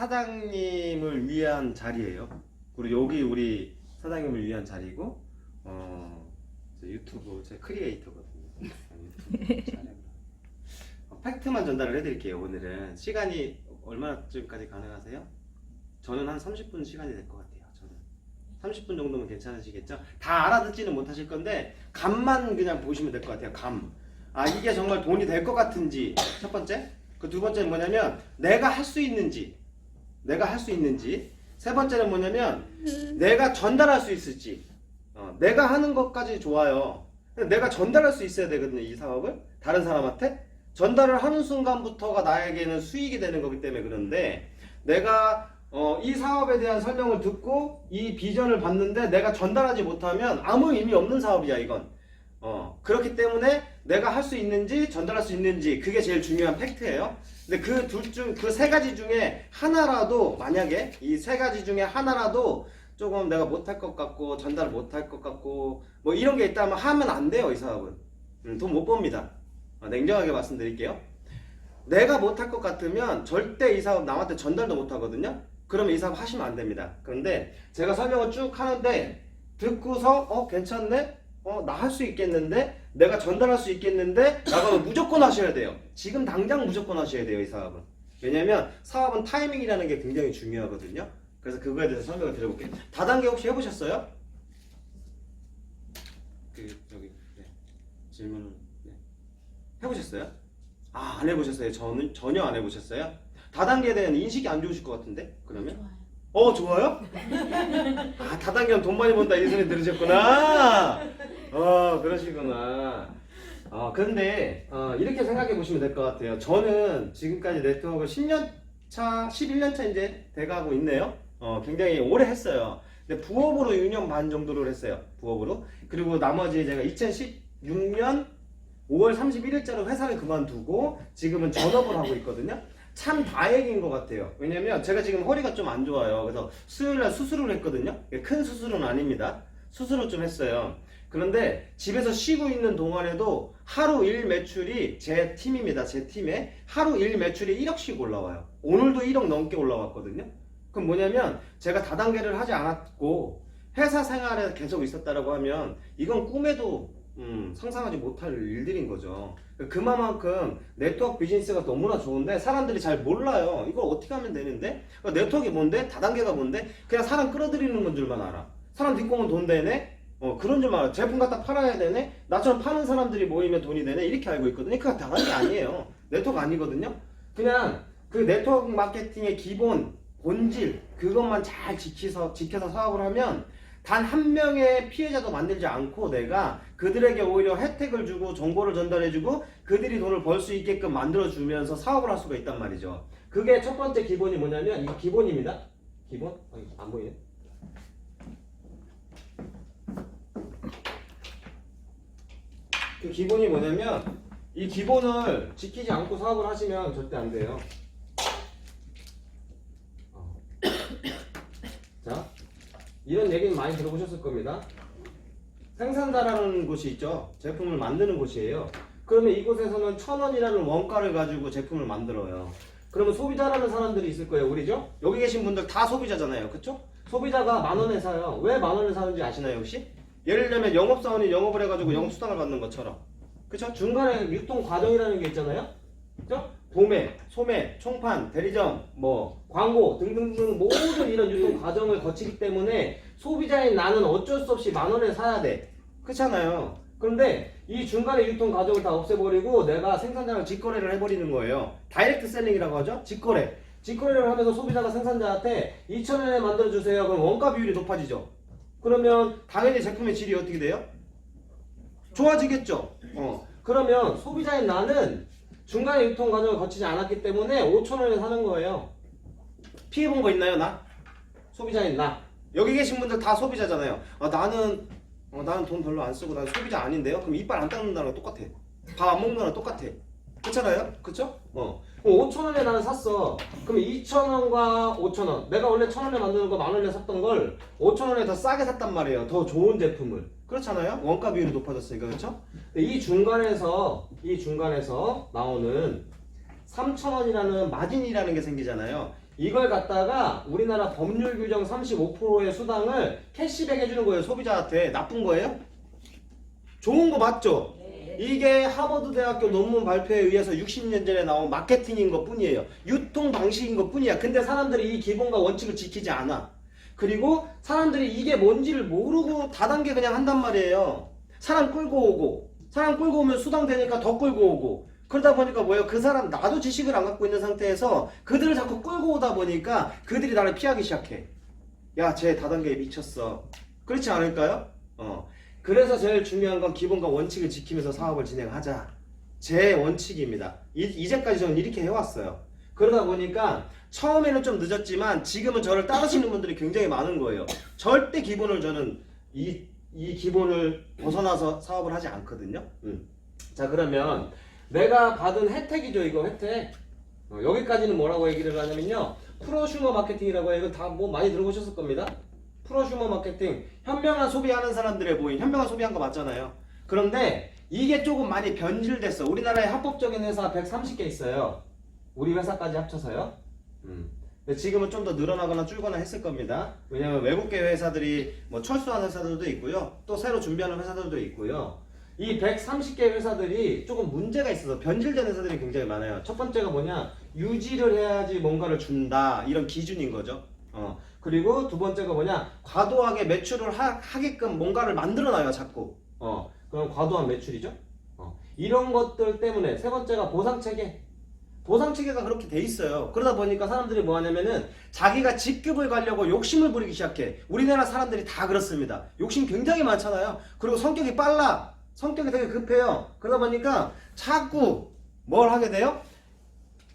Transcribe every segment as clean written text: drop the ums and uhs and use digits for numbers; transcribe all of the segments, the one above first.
사장님을 위한 자리예요. 그리고 여기 우리 사장님을 위한 자리고, 저 유튜브 제 크리에이터거든요. 유튜브 촬영. 팩트만 전달을 해드릴게요. 오늘은 시간이 얼마쯤까지 가능하세요? 저는 한 30분 시간이 될 것 같아요. 저는 30분 정도면 괜찮으시겠죠? 다 알아듣지는 못하실 건데 감만 그냥 보시면 될 것 같아요. 감. 아, 이게 정말 돈이 될 것 같은지 첫 번째. 그 두 번째는 뭐냐면 내가 할 수 있는지, 세 번째는 뭐냐면 내가 전달할 수 있을지. 내가 하는 것까지 좋아요. 내가 전달할 수 있어야 되거든요. 이 사업을 다른 사람한테 전달을 하는 순간부터가 나에게는 수익이 되는 거기 때문에. 그런데 내가 이 사업에 대한 설명을 듣고 이 비전을 봤는데 내가 전달하지 못하면 아무 의미 없는 사업이야 이건. 그렇기 때문에 내가 할 수 있는지 전달할 수 있는지 그게 제일 중요한 팩트예요. 근데 그 세 가지 중에 하나라도, 만약에 이 세 가지 중에 하나라도 조금 내가 못할 것 같고 전달 못할 것 같고 뭐 이런 게 있다면 하면 안 돼요. 이 사업은 돈 못 법니다. 냉정하게 말씀드릴게요. 내가 못할 것 같으면 절대 이 사업 남한테 전달도 못 하거든요. 그러면 이 사업 하시면 안 됩니다. 그런데 제가 설명을 쭉 하는데 듣고서 괜찮네? 나 할 수 있겠는데? 내가 전달할 수 있겠는데? 라고 무조건 하셔야 돼요. 지금 당장 무조건 하셔야 돼요. 이 사업은. 왜냐면 사업은 타이밍이라는 게 굉장히 중요하거든요. 그래서 그거에 대해서 설명을 드려볼게요. 다단계 혹시 해보셨어요? 질문을 해보셨어요? 안 해보셨어요? 저는 전혀 안 해보셨어요? 다단계에 대한 인식이 안 좋으실 것 같은데? 그러면? 좋아요? 다단계는 돈 많이 번다 이 소리 들으셨구나. 그러시구나. 그런데 이렇게 생각해 보시면 될 것 같아요. 저는 지금까지 네트워크 10년차, 11년차 이제 돼가고 있네요. 굉장히 오래 했어요. 근데 부업으로 6년 반 정도를 했어요. 부업으로. 그리고 나머지 제가 2016년 5월 31일자로 회사를 그만두고 지금은 전업을 하고 있거든요. 참 다행인 것 같아요. 왜냐면 제가 지금 허리가 좀 안 좋아요. 그래서 수요일날 수술을 했거든요. 큰 수술은 아닙니다. 수술을 좀 했어요. 그런데 집에서 쉬고 있는 동안에도 하루 일 매출이 제 팀입니다. 제 팀에 하루 일 매출이 1억씩 올라와요. 오늘도 1억 넘게 올라왔거든요. 그럼 뭐냐면 제가 다단계를 하지 않았고 회사 생활에 계속 있었다라고 하면 이건 꿈에도 상상하지 못할 일들인 거죠. 그만큼 네트워크 비즈니스가 너무나 좋은데 사람들이 잘 몰라요. 이걸 어떻게 하면 되는데? 네트워크가 뭔데? 다단계가 뭔데? 그냥 사람 끌어들이는 건 줄만 알아. 사람 뒷고 오면 돈 되네? 그런 줄만 알아. 제품 갖다 팔아야 되네? 나처럼 파는 사람들이 모이면 돈이 되네? 이렇게 알고 있거든요. 그거 다단계 아니에요. 네트워크 아니거든요. 그냥 그 네트워크 마케팅의 기본, 본질 그것만 잘 지켜서 사업을 하면 단 한 명의 피해자도 만들지 않고 내가 그들에게 오히려 혜택을 주고 정보를 전달해주고 그들이 돈을 벌 수 있게끔 만들어주면서 사업을 할 수가 있단 말이죠. 그게 첫 번째 기본이 뭐냐면 이거 기본입니다. 기본? 안 보이네. 그 기본이 뭐냐면 이 기본을 지키지 않고 사업을 하시면 절대 안 돼요. 자, 이런 얘기는 많이 들어보셨을 겁니다. 생산자라는 곳이 있죠. 제품을 만드는 곳이에요. 그러면 이곳에서는 1,000원이라는 원가를 가지고 제품을 만들어요. 그러면 소비자라는 사람들이 있을 거예요. 우리죠? 여기 계신 분들 다 소비자잖아요. 그쵸? 소비자가 10,000원에 사요. 왜 10,000원에 사는지 아시나요 혹시? 예를 들면 영업사원이 영업을 해가지고 영업수당을 받는 것처럼. 그쵸? 중간에 유통 과정이라는 게 있잖아요. 그쵸? 도매, 소매, 총판, 대리점, 광고 등등등 모든 이런 유통 과정을 거치기 때문에 소비자인 나는 어쩔 수 없이 10,000원에 사야 돼. 그렇잖아요. 그런데 이 중간에 유통 과정을 다 없애버리고 내가 생산자랑 직거래를 해버리는 거예요. 다이렉트 셀링이라고 하죠. 직거래. 직거래를 하면서 소비자가 생산자한테 2,000원에 만들어주세요. 그럼 원가 비율이 높아지죠. 그러면 당연히 제품의 질이 어떻게 돼요? 좋아지겠죠. 그러면 소비자인 나는 중간에 유통 과정을 거치지 않았기 때문에 5,000원에 사는 거예요. 피해본 거 있나요, 나? 소비자인 나. 여기 계신 분들 다 소비자잖아요. 나는 돈 별로 안 쓰고 난 소비자 아닌데요? 그럼 이빨 안 닦는다는 거 똑같아. 밥 안 먹는 거랑 똑같아. 그렇잖아요? 그쵸? 그럼 5,000원에 나는 샀어. 그럼 2,000원과 5,000원. 내가 원래 1,000원에 만드는 거 10,000원에 샀던 걸 5,000원에 더 싸게 샀단 말이에요. 더 좋은 제품을. 그렇잖아요? 원가 비율이 높아졌으니까. 그렇죠? 이 중간에서 나오는 3,000원이라는 마진이라는 게 생기잖아요. 이걸 갖다가 우리나라 법률 규정 35%의 수당을 캐시백 해주는 거예요. 소비자한테. 나쁜 거예요? 좋은 거 맞죠? 이게 하버드 대학교 논문 발표에 의해서 60년 전에 나온 마케팅인 것 뿐이에요. 유통 방식인 것 뿐이야. 근데 사람들이 이 기본과 원칙을 지키지 않아. 그리고 사람들이 이게 뭔지를 모르고 다단계 그냥 한단 말이에요. 사람 끌고 오면 수당 되니까 더 끌고 오고. 그러다 보니까 뭐예요? 그 사람 나도 지식을 안 갖고 있는 상태에서 그들을 자꾸 끌고 오다 보니까 그들이 나를 피하기 시작해. 야, 쟤 다단계에 미쳤어. 그렇지 않을까요? 그래서 제일 중요한 건 기본과 원칙을 지키면서 사업을 진행하자. 제 원칙입니다. 이제까지 저는 이렇게 해왔어요. 그러다 보니까 처음에는 좀 늦었지만 지금은 저를 따르시는 분들이 굉장히 많은 거예요. 절대 기본을 저는 이 기본을 벗어나서 사업을 하지 않거든요. 자, 그러면 내가 받은 혜택이죠. 이거 혜택. 여기까지는 뭐라고 얘기를 하냐면요. 프로슈머 마케팅이라고 해요. 이거 다 뭐 많이 들어보셨을 겁니다. 프로슈머 마케팅. 현명한 소비하는 사람들의 모임. 현명한 소비한 거 맞잖아요. 그런데 이게 조금 많이 변질됐어. 우리나라에 합법적인 회사 130개 있어요. 우리 회사까지 합쳐서요. 근데 지금은 좀 더 늘어나거나 줄거나 했을 겁니다. 왜냐면 외국계 회사들이 뭐 철수하는 회사들도 있고요. 또 새로 준비하는 회사들도 있고요. 이 130개 회사들이 조금 문제가 있어서 변질된 회사들이 굉장히 많아요. 첫 번째가 뭐냐? 유지를 해야지 뭔가를 준다. 이런 기준인 거죠. 그리고 두 번째가 뭐냐? 과도하게 매출을 하게끔 뭔가를 만들어놔요, 자꾸. 그럼 과도한 매출이죠. 이런 것들 때문에 세 번째가 보상체계. 보상체계가 그렇게 돼 있어요. 그러다 보니까 사람들이 뭐 하냐면은 자기가 직급을 가려고 욕심을 부리기 시작해. 우리나라 사람들이 다 그렇습니다. 욕심 굉장히 많잖아요. 그리고 성격이 빨라. 성격이 되게 급해요. 그러다 보니까 자꾸 뭘 하게 돼요?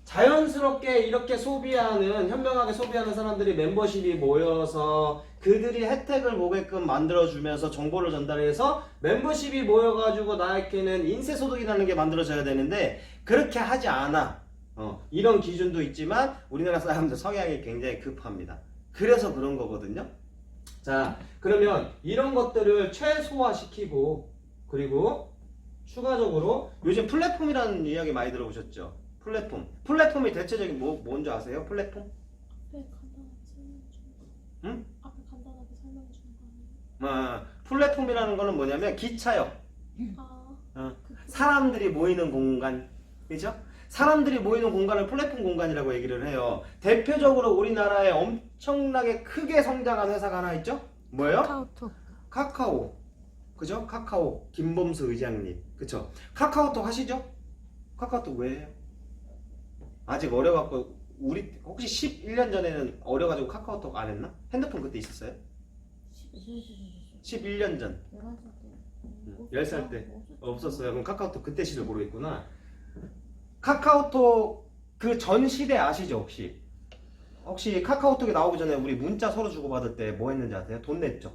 자연스럽게 이렇게 소비하는, 현명하게 소비하는 사람들이 멤버십이 모여서 그들이 혜택을 보게끔 만들어주면서 정보를 전달해서 멤버십이 모여가지고 나에게는 인세소득이라는 게 만들어져야 되는데 그렇게 하지 않아. 이런 기준도 있지만 우리나라 사람들 성향이 굉장히 급합니다. 그래서 그런 거거든요. 자, 그러면 이런 것들을 최소화시키고 그리고 추가적으로 요즘 플랫폼이라는 이야기 많이 들어보셨죠? 플랫폼이 대체적인 뭔지 아세요? 플랫폼? 앞에 간단하게 설명해 주는 거. 응? 앞에 간단하게 설명해 주는 거 아니에요? 플랫폼이라는 거는 뭐냐면 기차역. 사람들이 모이는 공간. 그죠? 사람들이 모이는 공간을 플랫폼 공간이라고 얘기를 해요. 대표적으로 우리나라에 엄청나게 크게 성장한 회사가 하나 있죠? 뭐예요? 카카오톡. 카카오. 그죠? 카카오. 김범수 의장님. 그쵸? 카카오톡 하시죠? 카카오톡 왜 해요? 아직 어려갖고 우리 혹시 11년 전에는 어려가지고 카카오톡 안 했나? 핸드폰 그때 있었어요? 11년 전. 10살 때 없었어요. 그럼 카카오톡 그때 시절 모르겠구나. 카카오톡 그 전 시대 아시죠 혹시? 혹시 카카오톡에 나오기 전에 우리 문자 서로 주고받을 때 뭐 했는지 아세요? 돈 냈죠?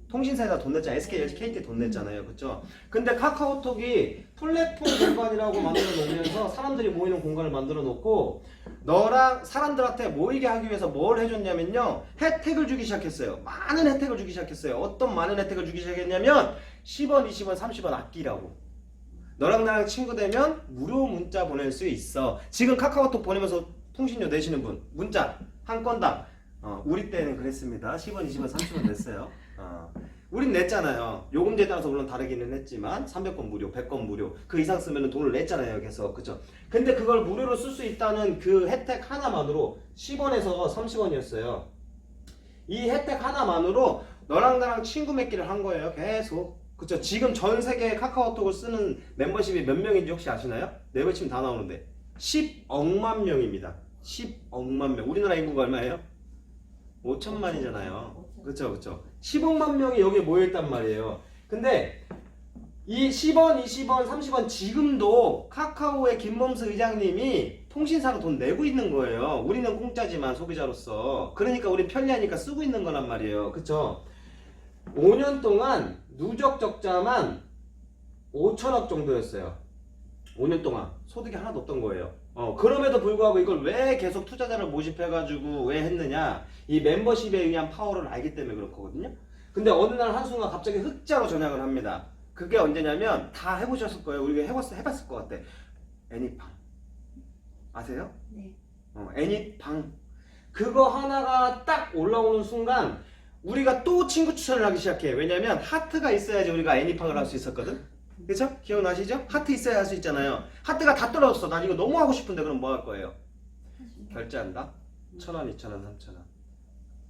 통신사에다 돈 냈잖아요. SK, LG, KT 돈 냈잖아요. 그쵸? 근데 카카오톡이 플랫폼 공간이라고 만들어 놓으면서 사람들이 모이는 공간을 만들어 놓고 너랑 사람들한테 모이게 하기 위해서 뭘 해줬냐면요. 혜택을 주기 시작했어요. 많은 혜택을 주기 시작했어요. 어떤 많은 혜택을 주기 시작했냐면 10원, 20원, 30원 아끼라고. 너랑 나랑 친구 되면 무료 문자 보낼 수 있어. 지금 카카오톡 보내면서 통신료 내시는 분 문자 한 건당 우리 때는 그랬습니다. 10원, 20원, 30원 냈어요. 우린 냈잖아요. 요금제에 따라서 물론 다르기는 했지만 300건 무료, 100건 무료 그 이상 쓰면 돈을 냈잖아요. 계속. 그쵸? 근데 그걸 무료로 쓸 수 있다는 그 혜택 하나만으로 10원에서 30원이었어요. 이 혜택 하나만으로 너랑 나랑 친구 맺기를 한 거예요. 계속. 그쵸? 지금 전 세계에 카카오톡을 쓰는 멤버십이 몇 명인지 혹시 아시나요? 네버치면 다 나오는데 10억만 명입니다. 10억만 명. 우리나라 인구가 얼마예요? 5천만이잖아요. 그쵸, 그쵸. 10억만 명이 여기에 모여있단 말이에요. 근데 이 10원, 20원, 30원 지금도 카카오의 김범수 의장님이 통신사로 돈 내고 있는 거예요. 우리는 공짜지만 소비자로서. 그러니까 우린 편리하니까 쓰고 있는 거란 말이에요. 그쵸? 5년 동안 누적 적자만 5천억 정도였어요. 5년 동안 소득이 하나도 없던 거예요. 그럼에도 불구하고 이걸 왜 계속 투자자를 모집해가지고 왜 했느냐? 이 멤버십에 의한 파워를 알기 때문에 그렇거든요. 근데 어느 날 한순간 갑자기 흑자로 전향을 합니다. 그게 언제냐면 다 해보셨을 거예요. 우리가 해봤을 것 같아. 애니팡 아세요? 네. 애니팡 그거 하나가 딱 올라오는 순간 우리가 또 친구 추천을 하기 시작해. 왜냐면 하트가 있어야지 우리가 애니팡을 할 수 있었거든. 그쵸? 기억나시죠? 하트 있어야 할 수 있잖아요. 하트가 다 떨어졌어. 난 이거 너무 하고 싶은데 그럼 뭐 할 거예요? 결제한다? 1,000원, 2,000원, 3,000원.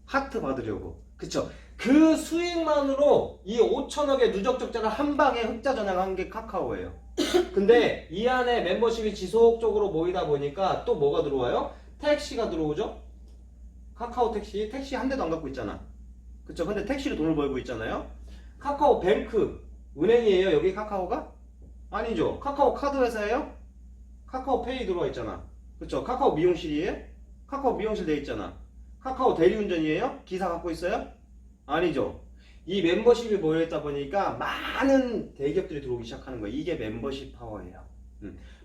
하트 받으려고. 그쵸? 그 수익만으로 이 5천억의 누적 적자를 한 방에 흑자 전환한 게 카카오예요. 근데 이 안에 멤버십이 지속적으로 모이다 보니까 또 뭐가 들어와요? 택시가 들어오죠? 카카오 택시 한 대도 안 갖고 있잖아. 그쵸? 근데 택시로 돈을 벌고 있잖아요. 카카오 뱅크 은행이에요. 여기 카카오가? 아니죠. 카카오 카드 회사예요? 카카오 페이 들어와 있잖아. 그쵸? 카카오 미용실이에요? 카카오 미용실 돼 있잖아. 카카오 대리운전이에요? 기사 갖고 있어요? 아니죠. 이 멤버십이 모여있다 보니까 많은 대기업들이 들어오기 시작하는 거예요. 이게 멤버십 파워예요.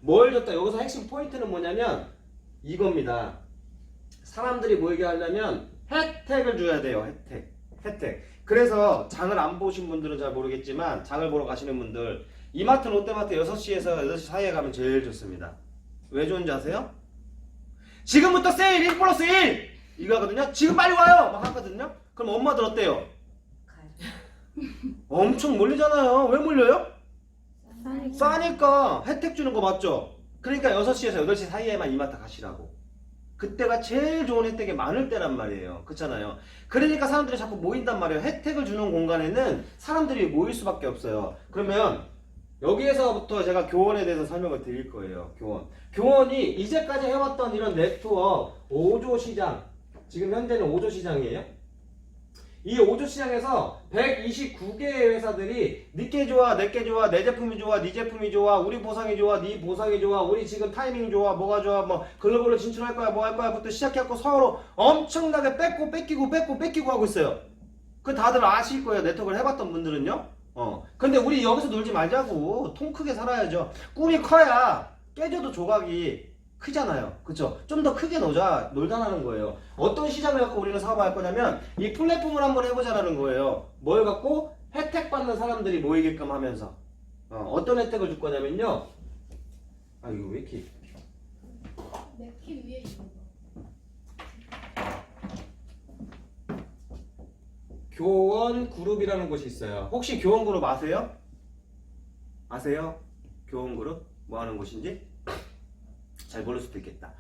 뭘 줬다? 여기서 핵심 포인트는 뭐냐면 이겁니다. 사람들이 모이게 하려면 혜택을 줘야 돼요. 혜택. 그래서 장을 안 보신 분들은 잘 모르겠지만 장을 보러 가시는 분들 이마트 롯데마트 6시에서 8시 사이에 가면 제일 좋습니다. 왜 좋은지 아세요? 지금부터 세일 1 플러스 1 이거 하거든요. 지금 빨리 와요 막 하거든요. 그럼 엄마들 어때요? 엄청 몰리잖아요. 왜 몰려요? 싸니까 혜택 주는 거 맞죠? 그러니까 6시에서 8시 사이에만 이마트 가시라고. 그때가 제일 좋은 혜택이 많을 때란 말이에요. 그렇잖아요. 그러니까 사람들이 자꾸 모인단 말이에요. 혜택을 주는 공간에는 사람들이 모일 수밖에 없어요. 그러면 여기에서부터 제가 교원에 대해서 설명을 드릴 거예요. 교원이 이제까지 해왔던 이런 네트워크 5조 시장, 지금 현재는 5조 시장이에요. 이 5조 시장에서 129개의 회사들이 니께 좋아, 내게 좋아, 내 제품이 좋아, 네 제품이 좋아, 우리 보상이 좋아, 네 보상이 좋아, 우리 지금 타이밍 좋아, 뭐가 좋아, 뭐 글로벌로 진출할 거야, 뭐 할 거야 부터 시작해갖고 서로 엄청나게 뺏기고 하고 있어요. 그 다들 아실 거예요. 네트워크를 해봤던 분들은요. 근데 우리 여기서 놀지 말자고. 통 크게 살아야죠. 꿈이 커야 깨져도 조각이 크잖아요. 그쵸? 좀 더 크게 놀자라는 거예요. 어떤 시장을 갖고 우리는 사업을 할 거냐면 이 플랫폼을 한번 해보자라는 거예요. 뭘 갖고? 혜택 받는 사람들이 모이게끔 하면서 어떤 혜택을 줄 거냐면요. 아 이거 왜 이렇게 내키 위에 있는 거. 교원 그룹이라는 곳이 있어요. 혹시 교원 그룹 아세요? 아세요? 교원 그룹? 뭐 하는 곳인지? 잘 모를 수도 있겠다.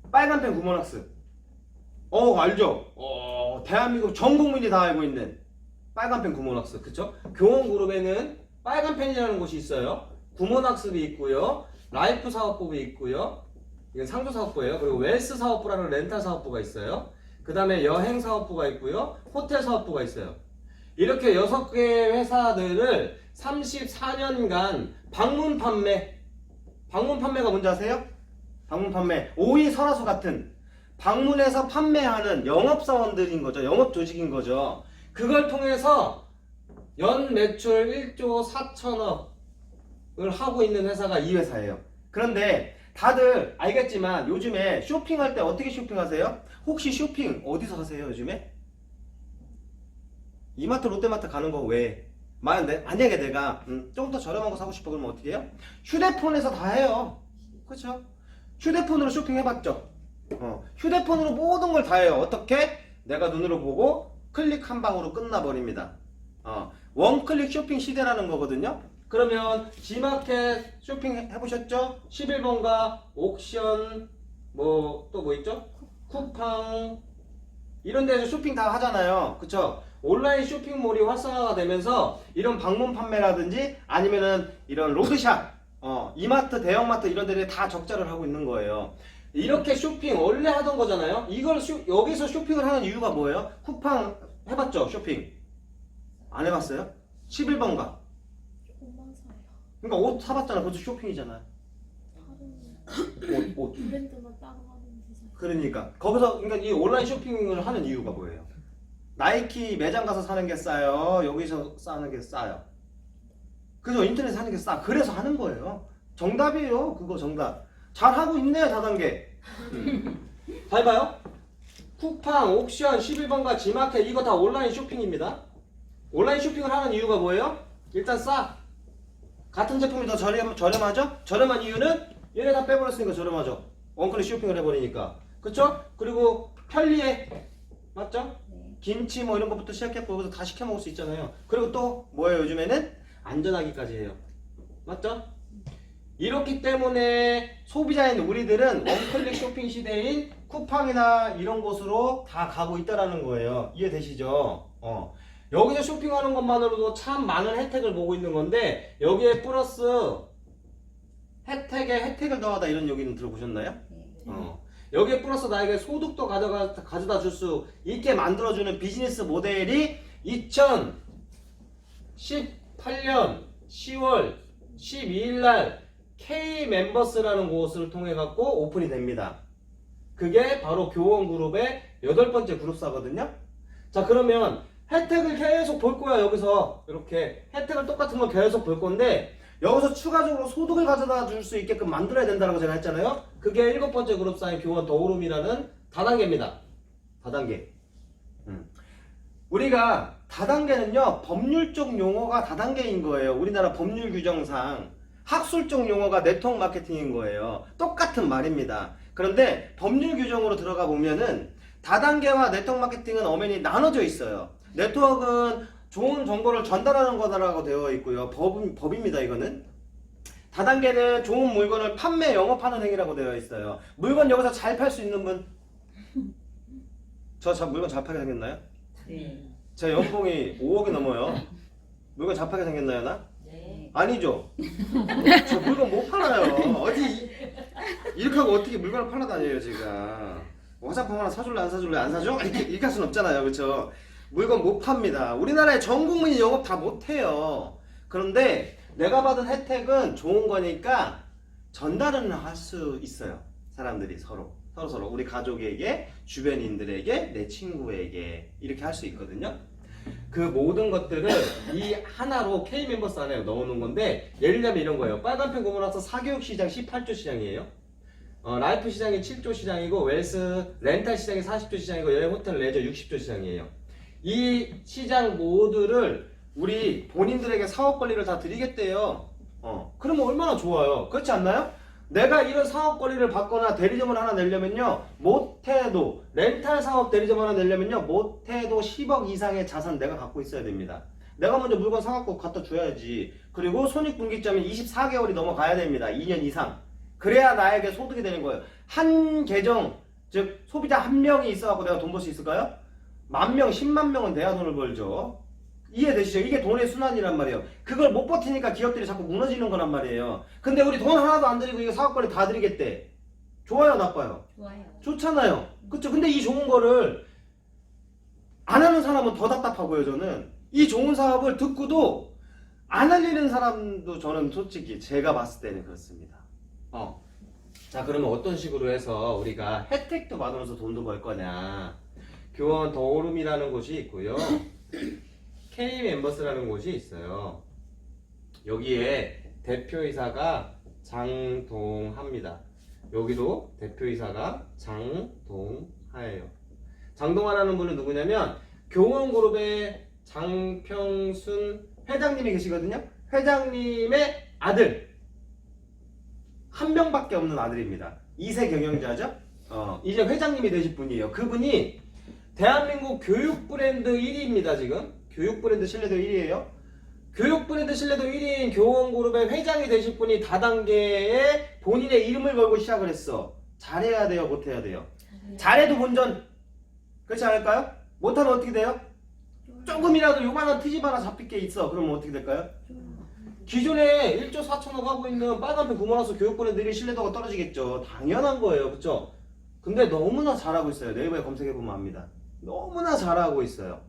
빨간펜 구몬학습. 알죠? 대한민국 전 국민이 다 알고 있는 빨간펜 구몬학습. 그쵸? 교원 그룹에는 빨간펜이라는 곳이 있어요. 구몬학습이 있고요. 라이프 사업부가 있고요. 이건 상조 사업부예요. 그리고 웰스 사업부라는 렌탈 사업부가 있어요. 그 다음에 여행 사업부가 있고요. 호텔 사업부가 있어요. 이렇게 6개 회사들을 34년간 방문 판매가 뭔지 아세요? 방문 판매. 오이 설화수 같은 방문해서 판매하는 영업사원들인 거죠. 영업 조직인 거죠. 그걸 통해서 연 매출 1조 4천억을 하고 있는 회사가 이 회사예요. 그런데 다들 알겠지만 요즘에 쇼핑할 때 어떻게 쇼핑하세요? 혹시 쇼핑 어디서 하세요 요즘에? 이마트 롯데마트 가는 거 왜? 만약에 내가 좀 더 저렴한 거 사고 싶어 그러면 어떻게 해요? 휴대폰에서 다 해요. 그렇죠? 휴대폰으로 쇼핑해봤죠? 휴대폰으로 모든 걸 다 해요. 어떻게? 내가 눈으로 보고 클릭 한 방으로 끝나버립니다. 원클릭 쇼핑 시대라는 거거든요. 그러면 G마켓 쇼핑 해보셨죠? 11번가, 옥션, 또 뭐 있죠? 쿠팡 이런 데서 쇼핑 다 하잖아요. 그쵸? 온라인 쇼핑몰이 활성화가 되면서 이런 방문 판매라든지 아니면은 이런 로드샵, 이마트, 대형마트 이런 데를 다 적자를 하고 있는 거예요. 이렇게 쇼핑 원래 하던 거잖아요. 이걸 여기서 쇼핑을 하는 이유가 뭐예요? 쿠팡 해봤죠? 쇼핑 안 해봤어요? 11번가 옷만 사요. 그러니까 옷 사봤잖아. 그것도 쇼핑이잖아요. 다른 옷. 브랜드만 따로 하는 데서. 그러니까 거기서 그러니까 이 온라인 쇼핑을 하는 이유가 뭐예요? 나이키 매장 가서 사는 게 싸요. 여기서 사는 게 싸요. 그래서 인터넷에 사는 게 싸. 그래서 하는 거예요. 정답이에요. 그거 정답. 잘 하고 있네요. 다단계. 다 해봐요. 쿠팡, 옥션, 11번가, G마켓 이거 다 온라인 쇼핑입니다. 온라인 쇼핑을 하는 이유가 뭐예요? 일단 싸. 같은 제품이 더 저렴하죠? 저렴한 이유는 얘네 다 빼버렸으니까 저렴하죠. 원클릭 쇼핑을 해버리니까. 그쵸? 그리고 편리해. 맞죠? 네. 김치 뭐 이런 것부터 시작해서 여기서 다 시켜 먹을 수 있잖아요. 그리고 또 뭐예요? 요즘에는 안전하기까지 해요. 맞죠? 이렇기 때문에 소비자인 우리들은 원클릭 쇼핑 시대인 쿠팡이나 이런 곳으로 다 가고 있다라는 거예요. 이해되시죠? 여기서 쇼핑하는 것만으로도 참 많은 혜택을 보고 있는 건데 여기에 플러스 혜택에 혜택을 더하다 이런 얘기는 들어보셨나요? 네. 여기에 플러스 나에게 소득도 가져다 줄 수 있게 만들어주는 비즈니스 모델이 2018년 10월 12일 날 K 멤버스라는 곳을 통해 갖고 오픈이 됩니다. 그게 바로 교원그룹의 8번째 그룹사거든요. 자, 그러면 혜택을 계속 볼 거야. 여기서 이렇게 혜택을 똑같은 걸 계속 볼 건데 여기서 추가적으로 소득을 가져다 줄 수 있게끔 만들어야 된다고 제가 했잖아요. 그게 7번째 그룹사인 교원 더오름이라는 다단계입니다. 다단계. 우리가 다단계는요, 법률적 용어가 다단계인 거예요. 우리나라 법률 규정상. 학술적 용어가 네트워크 마케팅인 거예요. 똑같은 말입니다. 그런데 법률 규정으로 들어가 보면은 다단계와 네트워크 마케팅은 엄연히 나눠져 있어요. 네트워크는 좋은 정보를 전달하는 거다라고 되어 있고요. 법입니다, 이거는. 다단계는 좋은 물건을 판매, 영업하는 행위라고 되어 있어요. 물건 여기서 잘 팔 수 있는 분? 저 물건 잘 팔게 생겼나요? 네. 제 연봉이 5억이 넘어요. 물건 잘 팔게 생겼나요, 나? 네. 아니죠. 저 물건 못 팔아요. 어디 이렇게 하고 어떻게 물건을 팔아 다녀요, 제가. 화장품 하나 사줄래 안 사줄래 안 사줘? 이렇게 할 수는 없잖아요, 그렇죠? 물건 못 팝니다. 우리나라의 전 국민이 영업 다 못해요. 그런데 내가 받은 혜택은 좋은 거니까 전달은 할 수 있어요. 사람들이 서로 우리 가족에게, 주변인들에게, 내 친구에게 이렇게 할 수 있거든요. 그 모든 것들을 이 하나로 K 멤버스 안에 넣어놓은 건데 예를 들면 이런 거예요. 빨간펜 구분해서 사교육 시장 18조 시장이에요. 라이프 시장이 7조 시장이고 웰스 렌탈 시장이 40조 시장이고 여행 호텔 레저 60조 시장이에요. 이 시장 모두를 우리 본인들에게 사업 권리를 다 드리겠대요. 그러면 얼마나 좋아요. 그렇지 않나요? 내가 이런 사업 권리를 받거나 대리점을 하나 내려면요, 못해도 렌탈 사업 대리점 하나 내려면요, 못해도 10억 이상의 자산 내가 갖고 있어야 됩니다. 내가 먼저 물건 사갖고 갖다 줘야지. 그리고 손익분기점이 24개월이 넘어가야 됩니다. 2년 이상. 그래야 나에게 소득이 되는 거예요. 한 계정, 즉 소비자 한 명이 있어갖고 내가 돈 벌 수 있을까요? 10,000명, 10만 명은 돼야 돈을 벌죠. 이해되시죠? 이게 돈의 순환이란 말이에요. 그걸 못 버티니까 기업들이 자꾸 무너지는 거란 말이에요. 근데 우리 돈 하나도 안 드리고 이거 사업권리 다 드리겠대. 좋아요, 나빠요? 좋아요. 좋잖아요. 그쵸? 근데 이 좋은 거를 안 하는 사람은 더 답답하고요, 저는. 이 좋은 사업을 듣고도 안 알리는 사람도 저는 솔직히 제가 봤을 때는 그렇습니다. 자, 그러면 어떤 식으로 해서 우리가 혜택도 받으면서 돈도 벌 거냐. 교원 더오름이라는 곳이 있고요. K 멤버스라는 곳이 있어요. 여기에 대표이사가 장동하입니다. 여기도 대표이사가 장동하예요. 장동하라는 분은 누구냐면 교원그룹의 장평순 회장님이 계시거든요. 회장님의 아들. 한 명밖에 없는 아들입니다. 2세 경영자죠. 이제 회장님이 되실 분이에요. 그분이 대한민국 교육 브랜드 1위입니다. 지금 교육 브랜드 신뢰도 1위예요. 교육 브랜드 신뢰도 1위인 교원그룹의 회장이 되실 분이 다단계에 본인의 이름을 걸고 시작을 했어. 잘해야 돼요, 못해야 돼요? 잘해도 본전. 그렇지 않을까요? 못하면 어떻게 돼요? 조금이라도 요만한 트집 하나 잡힐 게 있어. 그러면 어떻게 될까요? 기존에 1조 4천억 하고 있는 빨간펜 구몬하우스 교육 브랜드의 신뢰도가 떨어지겠죠. 당연한 거예요. 그렇죠? 근데 너무나 잘하고 있어요. 네이버에 검색해보면 압니다. 너무나 잘하고 있어요.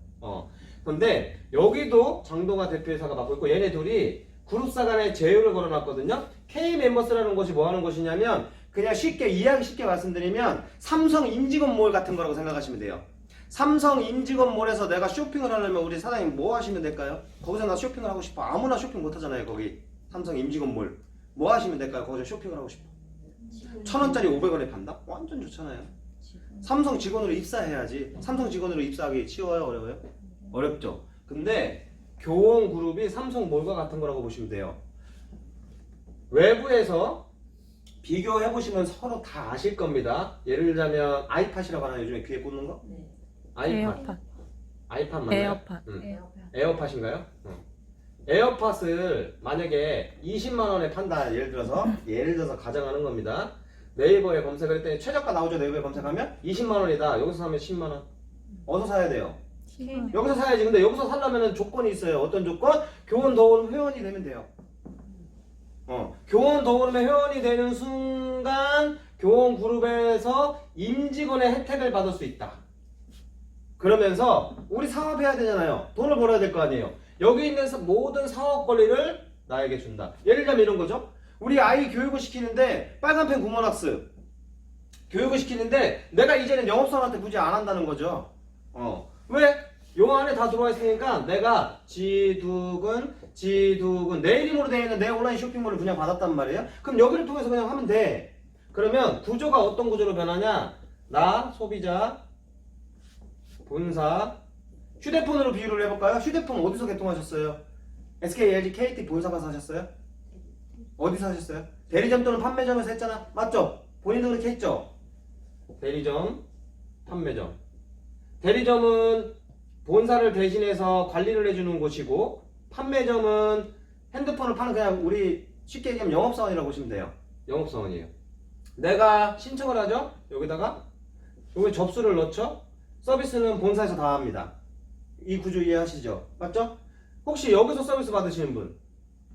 근데 여기도 장동하 대표이사가 맡고 있고 얘네 둘이 그룹사 간에 제휴를 걸어놨거든요. K 멤버스라는 곳이 뭐 하는 곳이냐면 그냥 이해하기 쉽게 말씀드리면 삼성 임직원몰 같은 거라고 생각하시면 돼요. 삼성 임직원몰에서 내가 쇼핑을 하려면 우리 사장님 뭐 하시면 될까요? 거기서 나 쇼핑을 하고 싶어. 아무나 쇼핑 못 하잖아요. 거기 삼성 임직원몰 뭐 하시면 될까요? 거기서 쇼핑을 하고 싶어. 1,000원짜리 500원에 판다? 완전 좋잖아요. 삼성 직원으로 입사해야지. 삼성 직원으로 입사하기 쉬워요? 어려워요? 어렵죠. 근데 교원그룹이 삼성몰과 같은 거라고 보시면 돼요. 외부에서 비교해보시면 서로 다 아실 겁니다. 예를 들자면 아이팟이라고 하나 요즘에 귀에 꽂는 거? 네. 아이팟. 에어팟. 아이팟 맞나요? 에어팟. 에어팟인가요? 에어팟을 만약에 20만 원에 판다 예를 들어서 가정하는 겁니다. 네이버에 검색을 했더니 최저가 나오죠. 네이버에 검색하면 20만 원이다. 여기서 사면 10만 원. 어디서 사야 돼요? 여기서 사야지. 근데 여기서 살려면 조건이 있어요. 어떤 조건? 교원 더오름 회원이 되면 돼요. 교원 더오름에 회원이 되는 순간 교원 그룹에서 임직원의 혜택을 받을 수 있다. 그러면서 우리 사업해야 되잖아요. 돈을 벌어야 될 거 아니에요. 여기 있는 모든 사업 권리를 나에게 준다. 예를 들면 이런 거죠. 우리 아이 교육을 시키는데 빨간펜 구몬학습 교육을 시키는데 내가 이제는 영업사원한테 굳이 안 한다는 거죠. 왜? 요 안에 다 들어와 있으니까 내가 지두근 내 이름으로 되어 있는 내 온라인 쇼핑몰을 그냥 받았단 말이에요. 그럼 여기를 통해서 그냥 하면 돼. 그러면 구조가 어떤 구조로 변하냐? 나 소비자 본사 휴대폰으로 비유를 해볼까요? 휴대폰 어디서 개통하셨어요? SK, LG, KT 본사 가서 하셨어요? 어디서 하셨어요? 대리점 또는 판매점에서 했잖아. 맞죠? 본인도 그렇게 했죠? 대리점, 판매점. 대리점은 본사를 대신해서 관리를 해주는 곳이고 판매점은 핸드폰을 파는 그냥 우리 쉽게 얘기하면 영업사원이라고 보시면 돼요. 영업사원이에요. 내가 신청을 하죠? 여기다가 여기 접수를 넣죠? 서비스는 본사에서 다 합니다. 이 구조 이해하시죠? 맞죠? 혹시 여기서 서비스 받으시는 분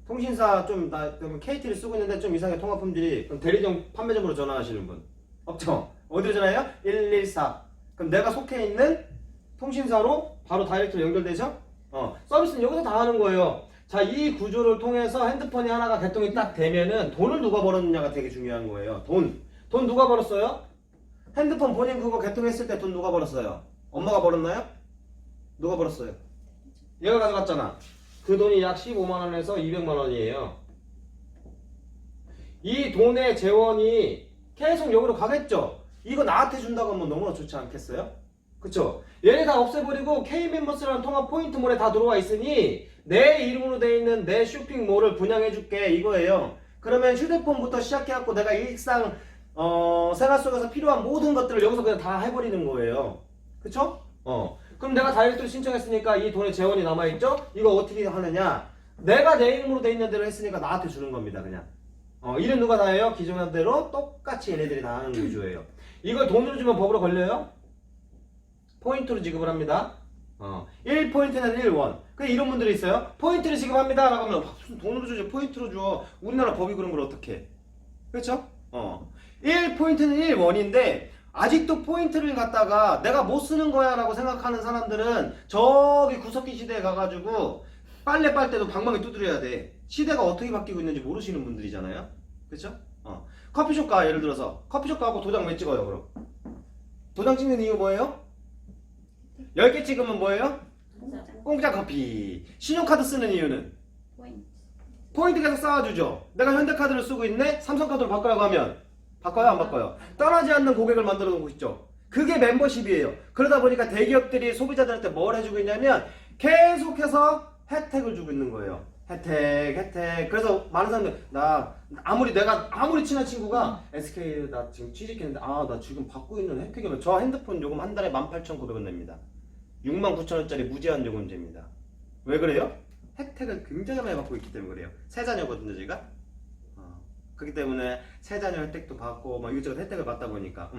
통신사 그러면 KT를 쓰고 있는데 좀 이상하게 통화 품질이 그럼 대리점 판매점으로 전화하시는 분 없죠? 어디로 전화해요? 114 그럼 내가 속해 있는 통신사로 바로 다이렉트로 연결되죠? 서비스는 여기서 다 하는 거예요. 자, 이 구조를 통해서 핸드폰이 하나가 개통이 딱 되면은 돈을 누가 벌었느냐가 되게 중요한 거예요. 돈 누가 벌었어요? 핸드폰 본인 그거 개통했을 때 돈 누가 벌었어요? 엄마가 벌었나요? 누가 벌었어요? 얘가 가져갔잖아. 그 돈이 약 15만 원에서 200만 원이에요. 이 돈의 재원이 계속 여기로 가겠죠? 이거 나한테 준다고 하면 너무나 좋지 않겠어요? 그쵸? 얘네 다 없애버리고 K멤버스라는 통합 포인트몰에 다 들어와 있으니 내 이름으로 돼 있는 내 쇼핑몰을 분양해줄게 이거예요. 그러면 휴대폰부터 시작해갖고 내가 일상 생활 속에서 필요한 모든 것들을 여기서 그냥 다 해버리는 거예요. 그쵸? 그럼 내가 다이렉트로 신청했으니까 이 돈의 재원이 남아있죠? 이거 어떻게 하느냐? 내가 내 이름으로 돼 있는 대로 했으니까 나한테 주는 겁니다, 그냥. 이름 누가 다 해요? 기존한 대로 똑같이 얘네들이 다 하는 구조예요. 이걸 돈으로 주면 법으로 걸려요? 포인트로 지급을 합니다. 1포인트는 1원. 그 이런 분들이 있어요. 포인트를 지급합니다. 라고 하면 무슨 돈으로 주지 포인트로 줘. 우리나라 법이 그런 걸 어떻게 해? 그렇죠? 1포인트는 1원인데 아직도 포인트를 갖다가 내가 못 쓰는 거야 라고 생각하는 사람들은 저기 구석기 시대에 가가지고 빨래 빨 때도 방망이 두드려야 돼. 시대가 어떻게 바뀌고 있는지 모르시는 분들이잖아요. 그렇죠? 커피숍 가 예를 들어서 커피숍 가고 도장 왜 찍어요 그럼? 도장 찍는 이유 뭐예요? 10개 찍으면 뭐예요? 공짜 커피. 신용카드 쓰는 이유는? 포인트 계속 쌓아주죠. 내가 현대카드를 쓰고 있네? 삼성카드로 바꾸라고 하면 바꿔요 안 바꿔요? 떠나지 않는 고객을 만들어 놓고 있죠. 그게 멤버십이에요. 그러다 보니까 대기업들이 소비자들한테 뭘 해주고 있냐면 계속해서 혜택을 주고 있는 거예요. 혜택. 그래서 많은 사람들 내가 아무리 친한 친구가 SK 나 지금 취직했는데 나 지금 받고 있는 혜택이면 저 핸드폰 요금 한 달에 18,900원 냅니다. 69,000원짜리 무제한 요금제입니다. 왜 그래요? 혜택을 굉장히 많이 받고 있기 때문에 그래요. 세 자녀거든요 제가. 그렇기 때문에 세 자녀 혜택도 받고 막 이것저것 혜택을 받다 보니까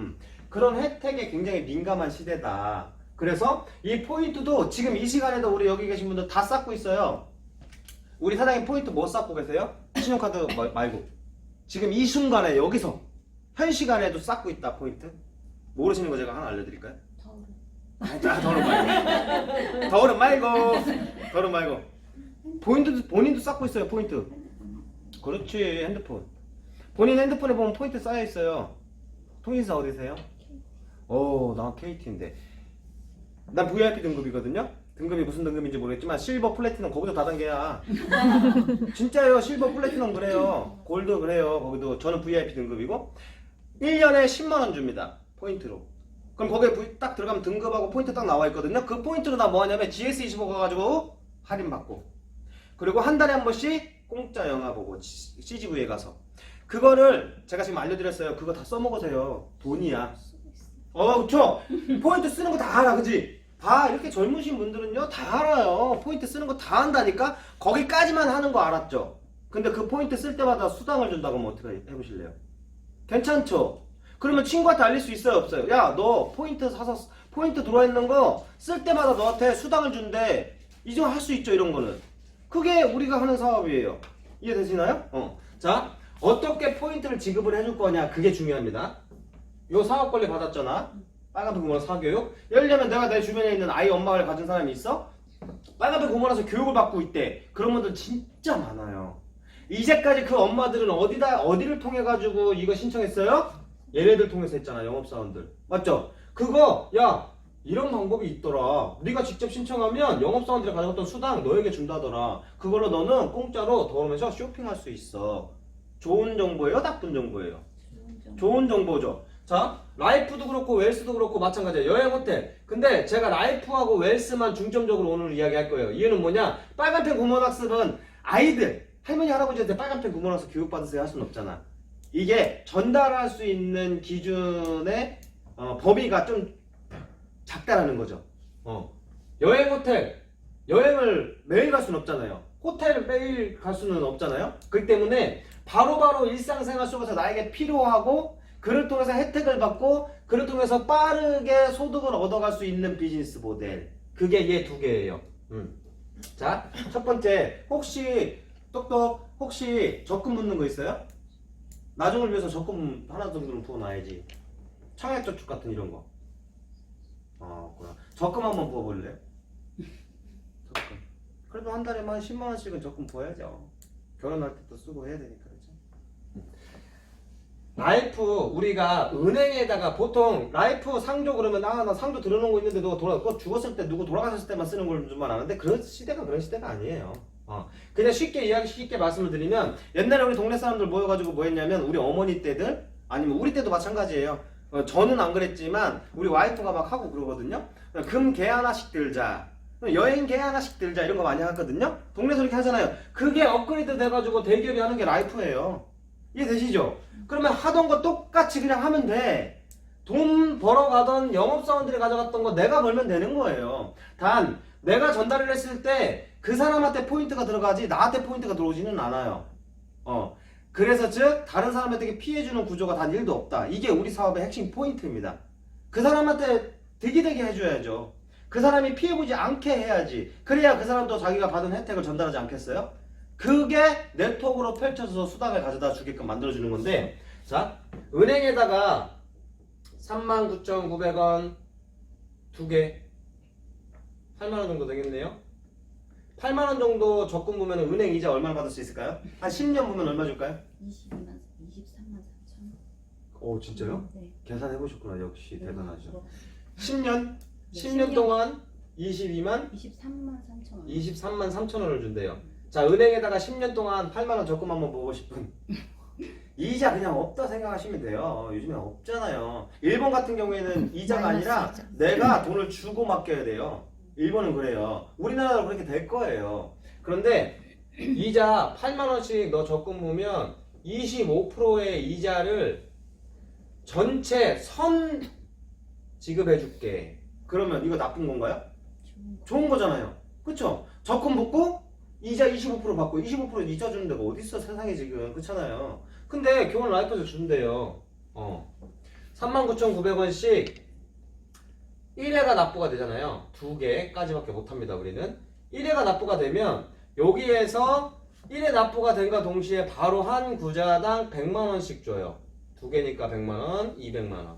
그런 혜택에 굉장히 민감한 시대다. 그래서 이 포인트도 지금 이 시간에도 우리 여기 계신 분들 다 쌓고 있어요. 우리 사장님 포인트 뭐 쌓고 계세요? 신용카드 말고 지금 이 순간에 여기서 현 시간에도 쌓고 있다 포인트. 모르시는 거 제가 하나 알려드릴까요? 더울은 말고 본인도 쌓고 있어요 포인트. 그렇지 핸드폰. 본인 핸드폰에 보면 포인트 쌓여 있어요. 통신사 어디세요? 나 KT인데 난 VIP 등급이거든요. 등급이 무슨 등급인지 모르겠지만 실버 플래티넘 거기도 다단계야. 진짜요. 실버 플래티넘 그래요. 골드 그래요. 거기도 저는 VIP 등급이고 1년에 10만원 줍니다 포인트로. 그럼 거기에 딱 들어가면 등급하고 포인트 딱 나와 있거든요. 그 포인트로 나 뭐 하냐면 GS25 가가지고 할인 받고 그리고 한 달에 한 번씩 공짜 영화 보고 CGV에 가서 그거를 제가 지금 알려드렸어요. 그거 다 써먹으세요. 돈이야. 쓰고 있어. 그쵸? 포인트 쓰는 거 다 알아, 그지? 봐, 이렇게 젊으신 분들은요, 다 알아요. 포인트 쓰는 거 다 안다니까? 거기까지만 하는 거 알았죠? 근데 그 포인트 쓸 때마다 수당을 준다고 하면 어떻게 해보실래요? 괜찮죠? 그러면 친구한테 알릴 수 있어요, 없어요? 야, 너 포인트 사서, 포인트 들어있는 거 쓸 때마다 너한테 수당을 준대. 이제 할 수 있죠, 이런 거는. 그게 우리가 하는 사업이에요. 이해되시나요? 자, 어떻게 포인트를 지급을 해줄 거냐, 그게 중요합니다. 요 사업 권리 받았잖아. 빨간색 고모라 사교육. 예를 들면 내가 내 주변에 있는 아이 엄마를 가진 사람이 있어? 빨간색 고모라서 교육을 받고 있대. 그런 분들 진짜 많아요. 이제까지 그 엄마들은 어디를 통해 가지고 이거 신청했어요? 얘네들 통해서 했잖아, 영업사원들. 맞죠? 그거 야 이런 방법이 있더라. 네가 직접 신청하면 영업사원들이 가져갔던 수당 너에게 준다더라. 그걸로 너는 공짜로 더우면서 쇼핑할 수 있어. 좋은 정보예요? 나쁜 정보예요? 좋은 정보죠. 자, 라이프도 그렇고 웰스도 그렇고 마찬가지예요. 여행 호텔. 근데 제가 라이프하고 웰스만 중점적으로 오늘 이야기할 거예요. 이유는 뭐냐? 빨간펜 구몬학습은 아이들, 할머니 할아버지한테 빨간펜 구몬학습 교육받으세요 할 수는 없잖아. 이게 전달할 수 있는 기준의 범위가 좀 작다라는 거죠. 여행 호텔, 여행을 매일 갈 수는 없잖아요. 호텔을 매일 갈 수는 없잖아요. 그렇기 때문에 바로바로 일상생활 속에서 나에게 필요하고 그를 통해서 혜택을 받고 그를 통해서 빠르게 소득을 얻어갈 수 있는 비즈니스 모델. 그게 얘 두 개예요. 자, 첫 번째, 혹시 똑똑 혹시 적금 묻는 거 있어요? 나중을 위해서 적금 하나 정도는 부어놔야지. 청약저축 같은 이런 거. 그래. 적금 한번 부어볼래요? 적금. 그래도 한 달에만 한 10만 원씩은 적금 부어야죠. 결혼할 때도 쓰고 해야 되니까. 라이프 우리가 은행에다가 보통 라이프 상조 그러면 나 상조 들어놓은 거 있는데 그거 죽었을 때 누구 돌아가셨을 때만 쓰는 걸 줄만 아는데 그런 시대가 아니에요. 그냥 쉽게 말씀을 드리면 옛날에 우리 동네 사람들 모여가지고 뭐 했냐면 우리 어머니 때들 아니면 우리 때도 마찬가지예요. 저는 안 그랬지만 우리 와이프가 막 하고 그러거든요. 금 개 하나씩 들자. 여행 개 하나씩 들자 이런 거 많이 하거든요. 동네에서 이렇게 하잖아요. 그게 업그레이드 돼가지고 대기업이 하는 게 라이프예요. 이해되시죠? 그러면 하던 거 똑같이 그냥 하면 돼. 돈 벌어가던 영업사원들이 가져갔던 거 내가 벌면 되는 거예요. 단 내가 전달을 했을 때 그 사람한테 포인트가 들어가지 나한테 포인트가 들어오지는 않아요. 그래서 즉 다른 사람한테 피해주는 구조가 단 1도 없다. 이게 우리 사업의 핵심 포인트입니다. 그 사람한테 득이되게 해줘야죠. 그 사람이 피해보지 않게 해야지. 그래야 그 사람도 자기가 받은 혜택을 전달하지 않겠어요? 그게 네트워크로 펼쳐서 수당을 가져다 주게끔 만들어주는 건데, 자, 은행에다가 39,900원 2개 8만원 정도 되겠네요. 8만원 정도 적금 보면 은행 이자 얼마나 받을 수 있을까요? 한 10년 보면 얼마 줄까요? 23만 4천. 오, 진짜요? 네. 계산해 보셨구나. 역시 대단하죠. 뭐 10년? 10년 동안 22만? 23만 3천 원. 23만 3천 원을 준대요. 자, 은행에다가 10년 동안 8만원 적금 한번 보고 싶은 이자 그냥 없다 생각하시면 돼요. 요즘에 없잖아요. 일본 같은 경우에는 이자가 아니라 내가 돈을 주고 맡겨야 돼요. 일본은 그래요. 우리나라도 그렇게 될 거예요. 그런데 이자 8만원씩 너 적금 보면 25%의 이자를 전체 선 지급해 줄게. 그러면 이거 나쁜 건가요? 좋은 거잖아요. 그쵸? 적금 붓고 이자 25% 받고 25% 이자 주는 데가 어딨어 세상에 지금. 그렇잖아요. 근데 교원 라이프에서 준대요. 39,900원씩 1회가 납부가 되잖아요. 2개까지밖에 못합니다. 우리는 1회가 납부가 되면 여기에서 1회 납부가 된과 동시에 바로 한 구자당 100만원씩 줘요. 2개니까 100만원, 200만원.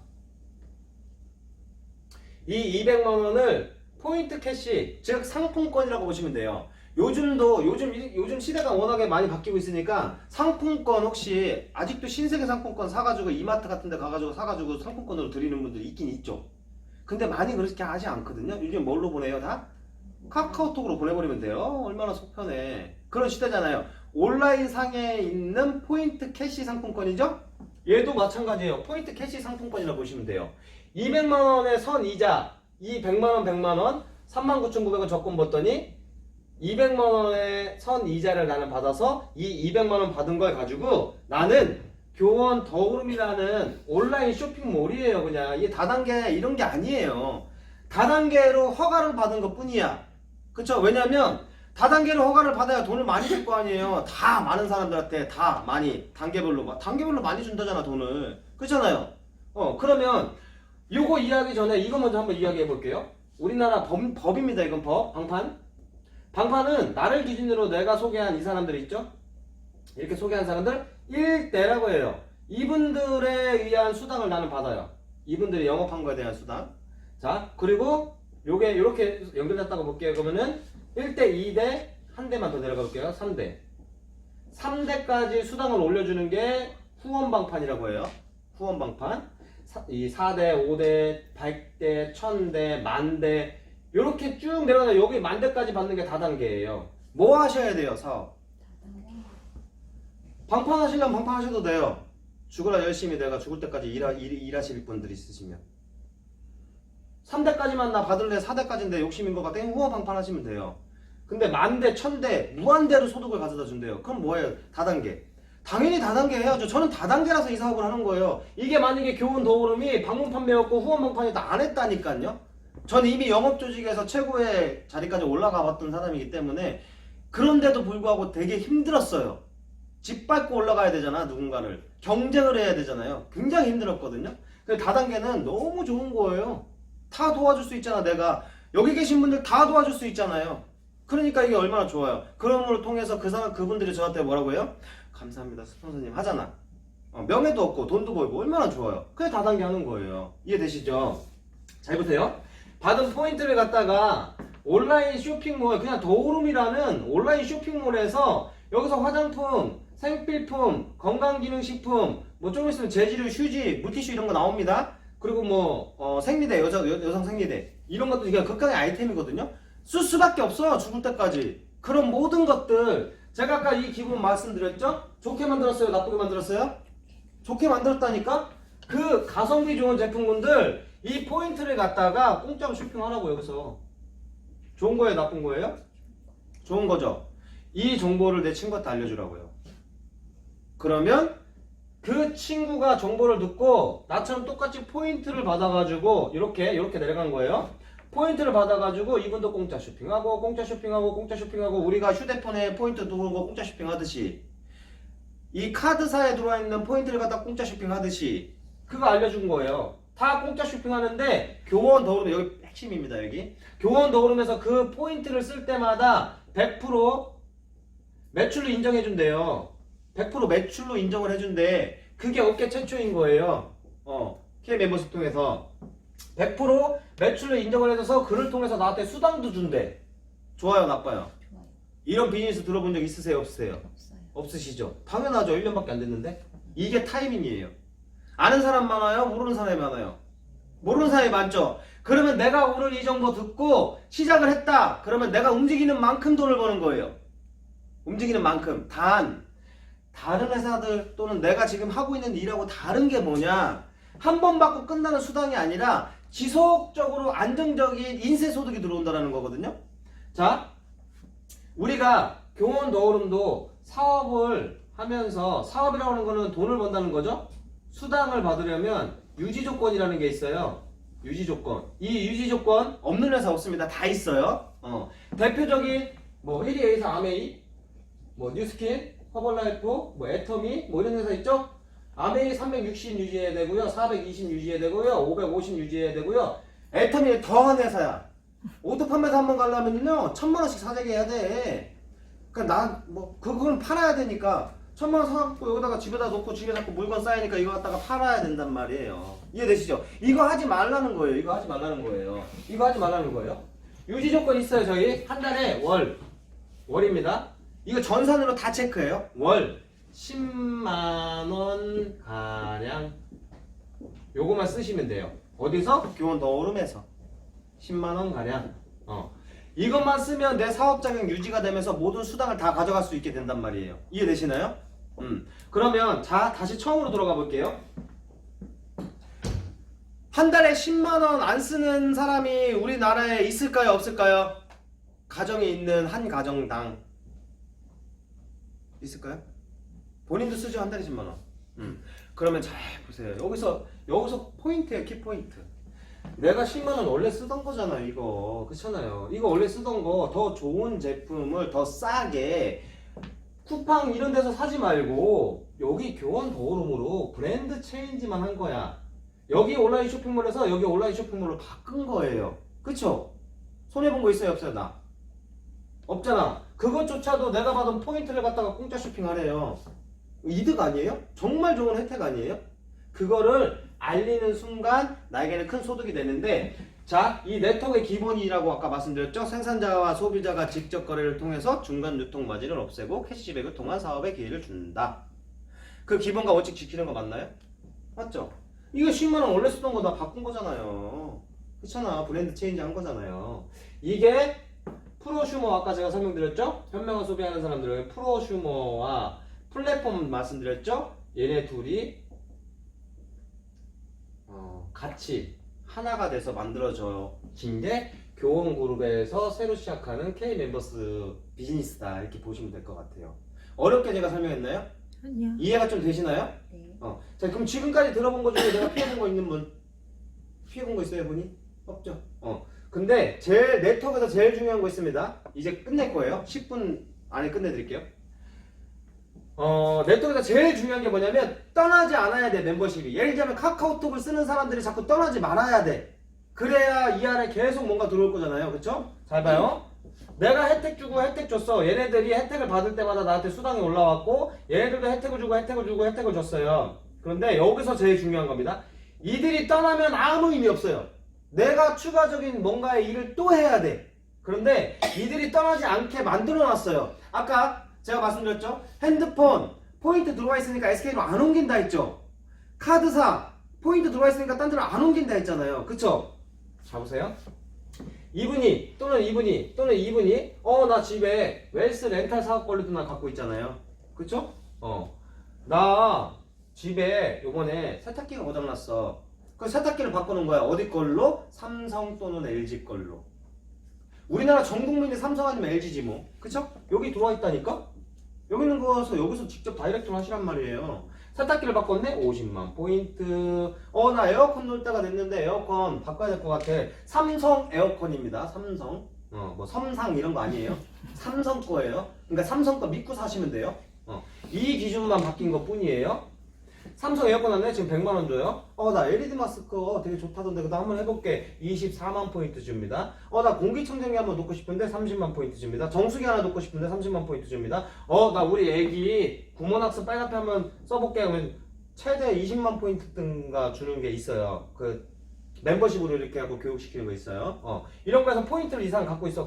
이 200만원을 포인트 캐시, 즉 상품권이라고 보시면 돼요. 요즘 시대가 워낙에 많이 바뀌고 있으니까 상품권 혹시 아직도 신세계 상품권 사가지고 이마트 같은 데 가가지고 사가지고 상품권으로 드리는 분들 있긴 있죠. 근데 많이 그렇게 하지 않거든요. 요즘 뭘로 보내요 다? 카카오톡으로 보내버리면 돼요. 얼마나 속편해. 그런 시대잖아요. 온라인 상에 있는 포인트 캐시 상품권이죠? 얘도 마찬가지예요. 포인트 캐시 상품권이라고 보시면 돼요. 200만원의 선 이자, 이 100만원 100만원 39,900원 적금 받더니 200만원의 선 이자를 나는 받아서 이 200만원 받은 걸 가지고 나는 교원 더오름이라는 온라인 쇼핑몰이에요. 그냥 이게 다단계 이런 게 아니에요. 다단계로 허가를 받은 것 뿐이야. 그쵸? 왜냐면 다단계로 허가를 받아야 돈을 많이 줄 거 아니에요. 다 많은 사람들한테 다 많이 단계별로 많이 준다잖아 돈을. 그렇잖아요. 그러면 요거 이해하기 전에 이거 먼저 한번 이야기해 볼게요. 우리나라 법입니다. 이건 법. 방판은 나를 기준으로 내가 소개한 이 사람들 있죠? 이렇게 소개한 사람들 1대라고 해요. 이분들에 의한 수당을 나는 받아요. 이분들이 영업한 거에 대한 수당. 자, 그리고 요게 이렇게 연결됐다고 볼게요. 그러면은 1대, 2대, 한 대만 더 내려가 볼게요. 3대. 3대까지 수당을 올려주는 게 후원방판이라고 해요. 후원방판. 이 4대, 5대, 100대, 1000대, 만대 요렇게 쭉 내려가서 여기 만대까지 받는 게 다단계예요. 뭐 하셔야 돼요, 사업? 방판하시려면 방판하셔도 돼요. 죽으라 열심히 내가 죽을 때까지 일하실 분들 있으시면 3대까지만 나 받을래 4대까지인데 욕심인 것 같아 후원 방판하시면 돼요. 근데 만대, 천대, 무한대로 소득을 가져다 준대요. 그럼 뭐예요? 다단계. 당연히 다단계 해야죠. 저는 다단계라서 이 사업을 하는 거예요. 이게 만약에 교원 더오름이 방문 판매였고 후원 방판이 다 안 했다니까요. 저는 이미 영업조직에서 최고의 자리까지 올라가 봤던 사람이기 때문에 그런데도 불구하고 되게 힘들었어요. 짓밟고 올라가야 되잖아. 누군가를 경쟁을 해야 되잖아요. 굉장히 힘들었거든요. 근데 다단계는 너무 좋은 거예요. 다 도와줄 수 있잖아. 내가 여기 계신 분들 다 도와줄 수 있잖아요. 그러니까 이게 얼마나 좋아요. 그런 걸 통해서 그분들이 저한테 뭐라고 해요? 감사합니다 스폰서님 하잖아. 명예도 없고 돈도 벌고 얼마나 좋아요. 그게 다단계 하는 거예요. 이해되시죠? 잘 보세요. 받은 포인트를 갖다가 온라인 쇼핑몰 그냥 더오름이라는 온라인 쇼핑몰에서 여기서 화장품, 생필품, 건강기능식품 뭐 좀 있으면 재질의 휴지, 물티슈 이런 거 나옵니다. 그리고 뭐 생리대, 여성 생리대 이런 것도 이게 극강의 아이템이거든요. 쓸 수밖에 없어요. 죽을 때까지. 그런 모든 것들 제가 아까 이 기분 말씀드렸죠? 좋게 만들었어요? 나쁘게 만들었어요? 좋게 만들었다니까? 그 가성비 좋은 제품군들 이 포인트를 갖다가 공짜로 쇼핑하라고 여기서. 좋은 거예요? 나쁜 거예요? 좋은 거죠. 이 정보를 내 친구한테 알려주라고요. 그러면 그 친구가 정보를 듣고 나처럼 똑같이 포인트를 받아가지고 이렇게 내려간 거예요. 포인트를 받아가지고 이분도 공짜 쇼핑하고 공짜 쇼핑하고 공짜 쇼핑하고 우리가 휴대폰에 포인트 들어오고 공짜 쇼핑하듯이 이 카드사에 들어와 있는 포인트를 갖다 공짜 쇼핑하듯이 그거 알려준 거예요. 다 공짜 쇼핑하는데 교원 더오름 여기 핵심입니다. 여기 교원 더오름에서 그 포인트를 쓸 때마다 100% 매출로 인정해준대요. 100% 매출로 인정을 해준대. 그게 업계 최초인 거예요. K멤버십 통해서 100% 매출로 인정을 해줘서 그를 통해서 나한테 수당도 준대. 좋아요, 나빠요? 좋아요. 이런 비즈니스 들어본 적 있으세요, 없으세요? 없어요. 없으시죠? 당연하죠. 1년밖에 안 됐는데. 이게 타이밍이에요. 아는 사람 많아요? 모르는 사람이 많아요? 모르는 사람이 많죠? 그러면 내가 오늘 이 정보 듣고 시작을 했다. 그러면 내가 움직이는 만큼 돈을 버는 거예요. 움직이는 만큼. 다른 회사들 또는 내가 지금 하고 있는 일하고 다른 게 뭐냐? 한 번 받고 끝나는 수당이 아니라 지속적으로 안정적인 인쇄소득이 들어온다는 거거든요. 자, 우리가 교원 더오름도 사업을 하면서 사업이라고 하는 거는 돈을 번다는 거죠. 수당을 받으려면 유지조건이라는 게 있어요. 유지조건. 이 유지조건 없는 회사 없습니다. 다 있어요. 대표적인 뭐 헬리에이사, 아메이, 뭐 뉴스킨, 허벌라이프, 뭐 애터미 뭐 이런 회사 있죠? 아메이 360 유지해야 되고요. 420 유지해야 되고요. 550 유지해야 되고요. 애터미 더한 회사야. 오토 판매사 한번 가려면요 1000만원씩 사재기 해야 돼. 그러니까 그건 팔아야 되니까 1000만원 사갖고 여기다가 집에다 놓고 집에 자꾸 물건 쌓이니까 이거 갖다가 팔아야 된단 말이에요. 이해되시죠? 이거 하지 말라는 거예요. 이거 하지 말라는 거예요. 이거 하지 말라는 거예요. 유지 조건 있어요. 저희 한 달에 월입니다. 이거 전산으로 다 체크해요. 월 10만원 가량 요거만 쓰시면 돼요. 어디서? 교원 더오름에서 10만원 가량. 이것만 쓰면 내 사업 자격 유지가 되면서 모든 수당을 다 가져갈 수 있게 된단 말이에요. 이해되시나요? 그러면 자 다시 처음으로 돌아가 볼게요. 한 달에 10만원 안 쓰는 사람이 우리나라에 있을까요? 없을까요? 가정에 있는 한 가정당 있을까요? 본인도 쓰죠. 한 달에 10만원. 그러면 잘 보세요. 여기서 포인트예요, 키포인트. 내가 10만원 원래 쓰던 거잖아요, 이거. 그렇잖아요. 이거 원래 쓰던 거 더 좋은 제품을 더 싸게 쿠팡 이런 데서 사지 말고 여기 교원 도어룸으로 브랜드 체인지만 한 거야. 여기 온라인 쇼핑몰에서 여기 온라인 쇼핑몰로 바꾼 거예요. 그쵸? 손해본 거 있어요, 없어요? 나? 없잖아. 그것조차도 내가 받은 포인트를 갖다가 공짜 쇼핑하래요. 이득 아니에요? 정말 좋은 혜택 아니에요? 그거를 알리는 순간 나에게는 큰 소득이 되는데, 자, 이 네트워크의 기본이라고 아까 말씀드렸죠? 생산자와 소비자가 직접 거래를 통해서 중간 유통 마진을 없애고 캐시백을 통한 사업의 기회를 준다. 그 기본과 원칙 지키는 거 맞나요? 맞죠? 이거 10만원 원래 쓰던 거 다 바꾼 거잖아요. 그렇잖아. 브랜드 체인지 한 거잖아요. 이게 프로슈머, 아까 제가 설명드렸죠? 현명한 소비하는 사람들은 프로슈머와 플랫폼 말씀드렸죠? 얘네 둘이 같이 하나가 돼서 만들어진 게 교원그룹에서 새로 시작하는 K-멤버스 비즈니스다, 이렇게 보시면 될 것 같아요. 어렵게 제가 설명했나요? 아니요. 이해가 좀 되시나요? 네. 자, 그럼 지금까지 들어본 것 중에 내가 피해본 거 있는 분? 피해본 거 있어요, 분이? 없죠? 근데 네트워크에서 제일 중요한 거 있습니다. 이제 끝낼 거예요. 10분 안에 끝내드릴게요. 네트워크에서 제일 중요한 게 뭐냐면 떠나지 않아야 돼, 멤버십이. 예를 들자면 카카오톡을 쓰는 사람들이 자꾸 떠나지 말아야 돼. 그래야 이 안에 계속 뭔가 들어올 거잖아요. 그쵸? 잘 봐요. 내가 혜택 주고 혜택 줬어. 얘네들이 혜택을 받을 때마다 나한테 수당이 올라왔고, 얘네들도 혜택을 주고 혜택을 주고 혜택을 줬어요. 그런데 여기서 제일 중요한 겁니다. 이들이 떠나면 아무 의미 없어요. 내가 추가적인 뭔가의 일을 또 해야 돼. 그런데 이들이 떠나지 않게 만들어 놨어요. 아까 제가 말씀드렸죠? 핸드폰 포인트 들어와 있으니까 SK로 안 옮긴다 했죠? 카드사 포인트 들어와 있으니까 딴 데로 안 옮긴다 했잖아요. 그쵸? 자, 보세요. 이분이 나 집에 웰스 렌탈 사업 권리도 나 갖고 있잖아요. 그쵸? 나 집에 요번에 세탁기가 고장났어. 그 세탁기를 바꾸는 거야. 어디 걸로? 삼성 또는 LG 걸로. 우리나라 전 국민이 삼성 아니면 LG지 뭐. 그쵸? 여기 들어와 있다니까? 여기 있는 거서 여기서 직접 다이렉트로 하시란 말이에요. 세탁기를 바꿨네? 50만 포인트. 나 에어컨 놓을 때가 됐는데 에어컨 바꿔야 될 것 같아. 삼성 에어컨입니다. 삼성. 뭐 삼상 이런 거 아니에요. 삼성 거예요. 그러니까 삼성 거 믿고 사시면 돼요. 이 기준만 바뀐 것 뿐이에요. 삼성 에어컨 안에 지금 100만원 줘요. 나 LED 마스크 되게 좋다던데 그거 한번 해볼게. 24만 포인트 줍니다. 나 공기청정기 한번 놓고 싶은데 30만 포인트 줍니다. 정수기 하나 놓고 싶은데 30만 포인트 줍니다. 나 우리 애기 구몬학습 빨간펜 한번 써볼게. 그러면 최대 20만 포인트든가 주는 게 있어요. 그 멤버십으로 이렇게 하고 교육시키는 거 있어요. 이런 거에서 포인트를 이 사람 갖고 있고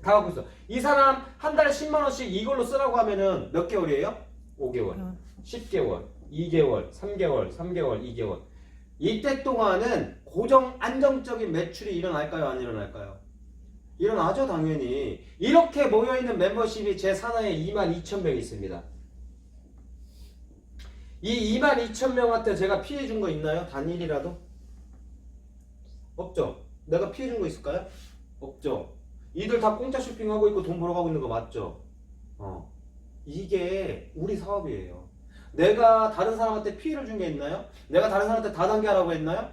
다 갖고 있어. 이 사람 한 달에 10만원씩 이걸로 쓰라고 하면은 몇 개월이에요? 5개월. 10개월, 2개월, 3개월, 2개월. 이때 동안은 고정 안정적인 매출이 일어날까요? 안 일어날까요? 일어나죠, 당연히. 이렇게 모여있는 멤버십이 제 산하에 22,000명이 있습니다. 이 22,000명한테 제가 피해준 거 있나요? 단일이라도? 없죠? 내가 피해준 거 있을까요? 없죠? 이들 다 공짜 쇼핑하고 있고 돈 벌어가고 있는 거 맞죠? 이게 우리 사업이에요. 내가 다른 사람한테 피해를 준 게 있나요? 내가 다른 사람한테 다단계 하라고 했나요?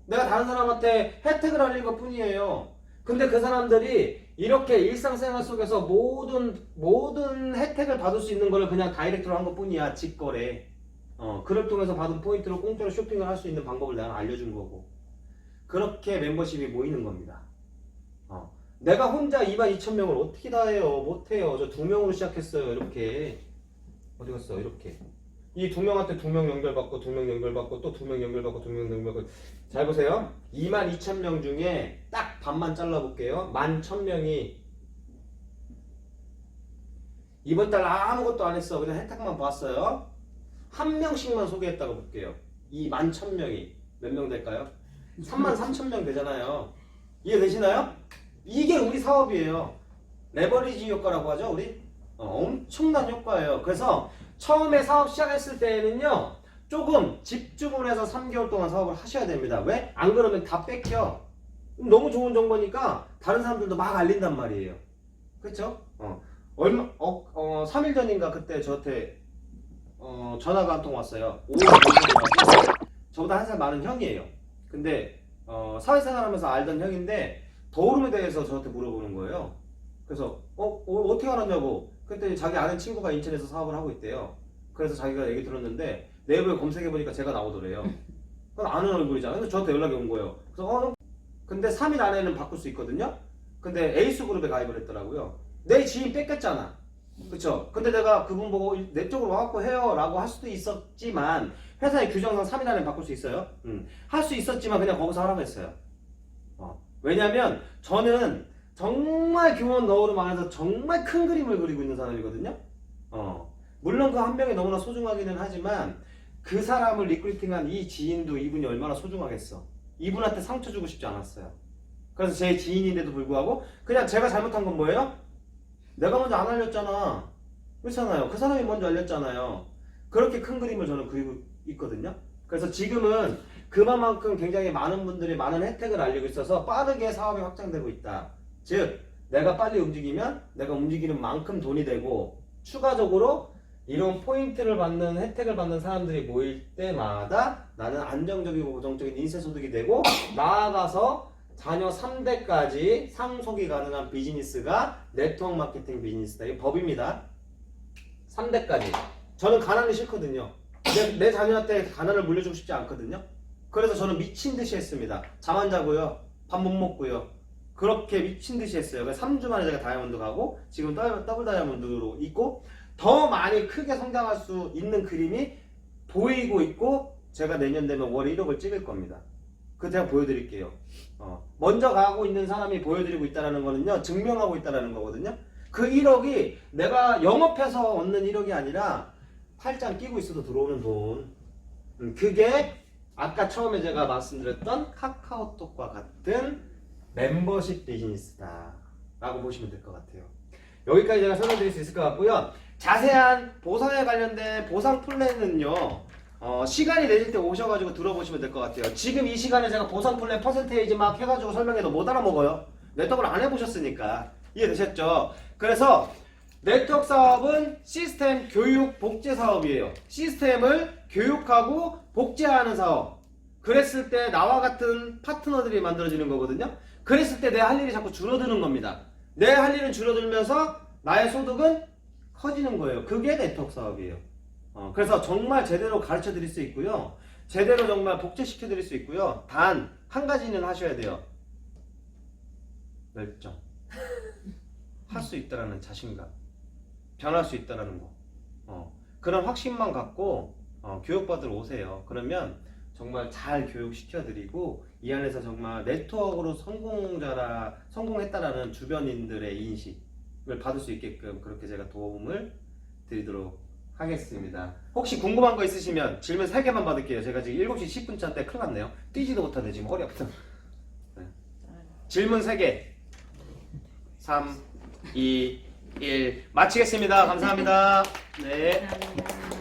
내가 다른 사람한테 혜택을 알린 것 뿐이에요. 근데 그 사람들이 이렇게 일상생활 속에서 모든 혜택을 받을 수 있는 걸 그냥 다이렉트로 한 것 뿐이야. 직거래. 그를 통해서 받은 포인트로 공짜로 쇼핑을 할 수 있는 방법을 내가 알려준 거고. 그렇게 멤버십이 모이는 겁니다. 내가 혼자 22,000명을 어떻게 다 해요? 못해요. 저 2명으로 시작했어요. 이렇게. 어디 갔어? 이렇게. 이 2명한테 2명 연결받고 2명 연결받고 또 2명 연결받고 2명 연결받고. 잘 보세요. 22,000명 중에 딱 반만 잘라볼게요. 11,000명이 이번 달 아무것도 안 했어. 그냥 혜택만 봤어요. 한 명씩만 소개했다고 볼게요. 이 11,000명이 몇 명 될까요? 33,000명 되잖아요. 이해되시나요? 이게 우리 사업이에요. 레버리지 효과라고 하죠, 우리? 엄청난 효과예요. 그래서 처음에 사업 시작했을 때는요, 조금 집중을 해서 3개월 동안 사업을 하셔야 됩니다. 왜? 안 그러면 다 뺏겨. 너무 좋은 정보니까 다른 사람들도 막 알린단 말이에요. 그쵸? 3일 전인가 그때 저한테 전화가 한 통 왔어요. 오후에 와서 저보다 한 살 많은 형이에요. 근데 사회생활하면서 알던 형인데 더오름에 대해서 저한테 물어보는 거예요. 그래서 어떻게 알았냐고. 그랬더니 자기 아는 친구가 인천에서 사업을 하고 있대요. 그래서 자기가 얘기 들었는데 네이버에 검색해보니까 제가 나오더래요. 그건 아는 얼굴이잖아요. 그래서 저한테 연락이 온 거예요. 그래서 근데 3일 안에는 바꿀 수 있거든요. 근데 에이스그룹에 가입을 했더라고요. 내 지인 뺏겼잖아. 그쵸? 근데 내가 그분 보고 내 쪽으로 와갖고 해요 라고 할 수도 있었지만 회사의 규정상 3일 안에 바꿀 수 있어요. 할 수 있었지만 그냥 거기서 하라고 했어요. 왜냐면 저는 정말 규모는 너울을 안에서 정말 큰 그림을 그리고 있는 사람이거든요. 물론 그 한 명이 너무나 소중하기는 하지만 그 사람을 리크루팅한 이 지인도 이분이 얼마나 소중하겠어. 이분한테 상처 주고 싶지 않았어요. 그래서 제 지인인데도 불구하고 그냥 제가 잘못한 건 뭐예요? 내가 먼저 안 알렸잖아. 그렇잖아요. 그 사람이 먼저 알렸잖아요. 그렇게 큰 그림을 저는 그리고 있거든요. 그래서 지금은 그만큼 굉장히 많은 분들이 많은 혜택을 알리고 있어서 빠르게 사업이 확장되고 있다. 즉 내가 빨리 움직이면 내가 움직이는 만큼 돈이 되고 추가적으로 이런 포인트를 받는 혜택을 받는 사람들이 모일 때마다 나는 안정적이고 고정적인 인쇄소득이 되고 나아가서 자녀 3대까지 상속이 가능한 비즈니스가 네트워크 마케팅 비즈니스다. 이게 법입니다. 3대까지. 저는 가난이 싫거든요. 내 자녀한테 가난을 물려주고 싶지 않거든요. 그래서 저는 미친 듯이 했습니다. 잠 안 자고요. 밥 못 먹고요. 그렇게 미친 듯이 했어요. 그래서 3주 만에 제가 다이아몬드 가고 지금 더블 다이아몬드로 있고 더 많이 크게 성장할 수 있는 그림이 보이고 있고 제가 내년 되면 월 1억을 찍을 겁니다. 그거 제가 보여드릴게요. 먼저 가고 있는 사람이 보여드리고 있다는 거는요. 증명하고 있다는 거거든요. 그 1억이 내가 영업해서 얻는 1억이 아니라 팔짱 끼고 있어도 들어오는 돈. 그게 아까 처음에 제가 말씀드렸던 카카오톡과 같은 멤버십 비즈니스다 라고 보시면 될 것 같아요. 여기까지 제가 설명드릴 수 있을 것 같고요. 자세한 보상에 관련된 보상 플랜은요. 시간이 되실 때 오셔가지고 들어보시면 될 것 같아요. 지금 이 시간에 제가 보상 플랜 퍼센테이지 막 해가지고 설명해도 못 알아먹어요. 네트워크를 안 해보셨으니까. 이해되셨죠? 그래서 네트워크 사업은 시스템 교육 복제 사업이에요. 시스템을 교육하고 복제하는 사업. 그랬을 때 나와 같은 파트너들이 만들어지는 거거든요. 그랬을 때 내 할 일이 자꾸 줄어드는 겁니다. 내 할 일은 줄어들면서 나의 소득은 커지는 거예요. 그게 네트워크 사업이에요. 그래서 정말 제대로 가르쳐 드릴 수 있고요. 제대로 정말 복제시켜 드릴 수 있고요. 단 한 가지는 하셔야 돼요. 열정. 할 수 있다라는 자신감. 변할 수 있다라는 거. 그런 확신만 갖고 교육받으러 오세요. 그러면 정말 잘 교육시켜 드리고 이 안에서 정말 네트워크로 성공했다라는 주변인들의 인식을 받을 수 있게끔 그렇게 제가 도움을 드리도록 하겠습니다. 혹시 궁금한 거 있으시면 질문 3개만 받을게요. 제가 지금 7시 10분 차인데 큰일 났네요. 뛰지도 못하네. 지금 허리 아프다. 네. 질문 3개. 3, 2, 1 마치겠습니다. 감사합니다. 네. 감사합니다.